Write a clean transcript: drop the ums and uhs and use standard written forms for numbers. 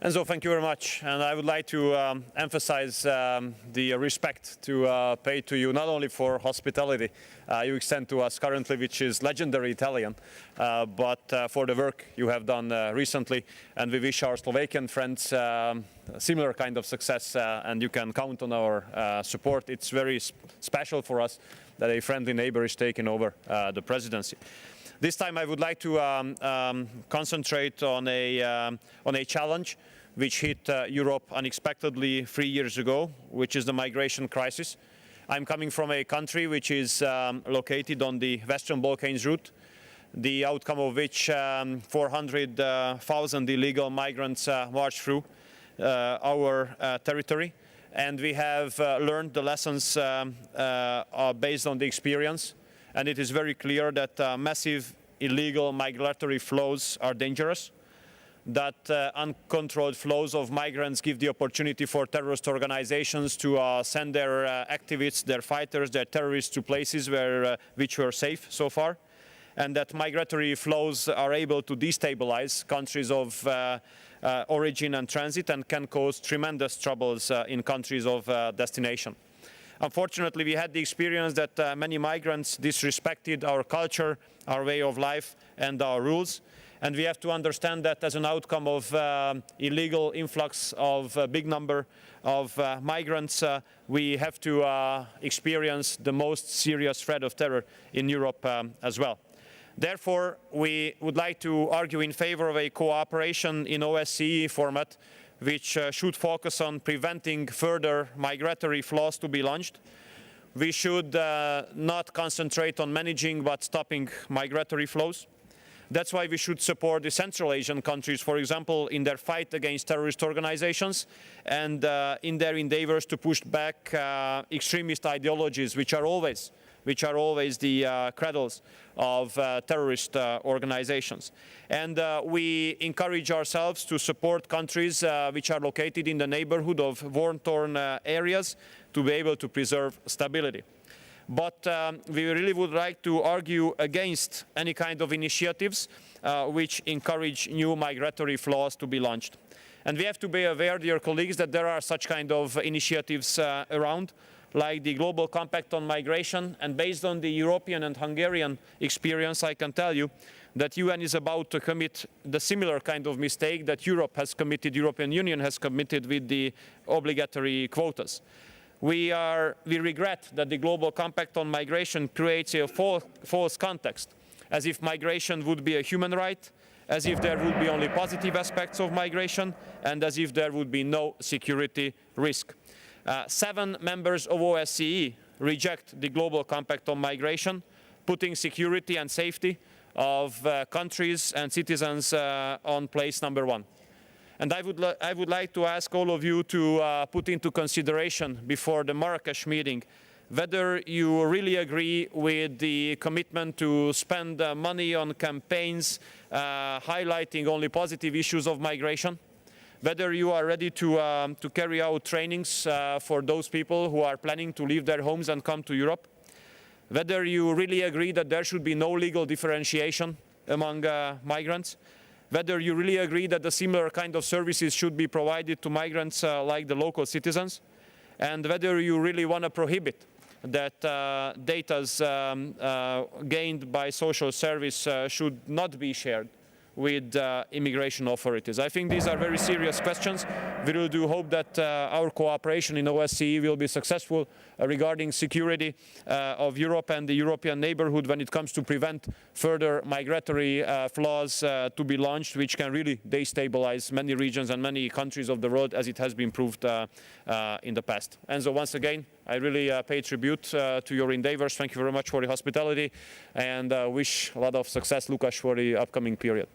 Enzo, thank you very much. And I would like to emphasize the respect to pay to you, not only for hospitality you extend to us currently, which is legendary Italian, but for the work you have done recently. And we wish our Slovakian friends similar kind of success, and you can count on our support. It's very special for us that a friendly neighbor is taking over the presidency. This time I would like to concentrate on a challenge which hit Europe unexpectedly 3 years ago, which is the migration crisis. I'm coming from a country which is located on the Western Balkans route, the outcome of which 400,000 illegal migrants marched through our territory. And we have learned the lessons based on the experience. And it is very clear that massive illegal migratory flows are dangerous, that uncontrolled flows of migrants give the opportunity for terrorist organizations to send their activists, their fighters, their terrorists to places which were safe so far, and that migratory flows are able to destabilize countries of origin and transit and can cause tremendous troubles in countries of destination. Unfortunately, we had the experience that many migrants disrespected our culture, our way of life, and our rules. And we have to understand that as an outcome of illegal influx of a big number of migrants, we have to experience the most serious threat of terror in Europe as well. Therefore, we would like to argue in favor of a cooperation in OSCE format, which should focus on preventing further migratory flows to be launched. We should not concentrate on managing but stopping migratory flows. That's why we should support the Central Asian countries, for example, in their fight against terrorist organizations and in their endeavors to push back extremist ideologies, which are always the cradles of terrorist organizations. And we encourage ourselves to support countries which are located in the neighborhood of war-torn areas to be able to preserve stability. But we really would like to argue against any kind of initiatives which encourage new migratory flows to be launched. And we have to be aware, dear colleagues, that there are such kind of initiatives around, like the Global Compact on Migration, and based on the European and Hungarian experience, I can tell you that UN is about to commit the similar kind of mistake that European Union has committed with the obligatory quotas. We regret that the Global Compact on Migration creates a false context, as if migration would be a human right, as if there would be only positive aspects of migration, and as if there would be no security risk. 7 members of OSCE reject the Global Compact on Migration, putting security and safety of countries and citizens on place number 1. And I would like to ask all of you to put into consideration before the Marrakesh meeting whether you really agree with the commitment to spend money on campaigns highlighting only positive issues of migration, whether you are ready to carry out trainings for those people who are planning to leave their homes and come to Europe, whether you really agree that there should be no legal differentiation among migrants, whether you really agree that the similar kind of services should be provided to migrants like the local citizens, and whether you really want to prohibit that data gained by social service should not be shared with immigration authorities. I think these are very serious questions. We really do hope that our cooperation in OSCE will be successful regarding security of Europe and the European neighborhood when it comes to prevent further migratory flows to be launched, which can really destabilize many regions and many countries of the world, as it has been proved in the past. And so once again, I really pay tribute to your endeavors. Thank you very much for the hospitality, and wish a lot of success, Lukáš, for the upcoming period.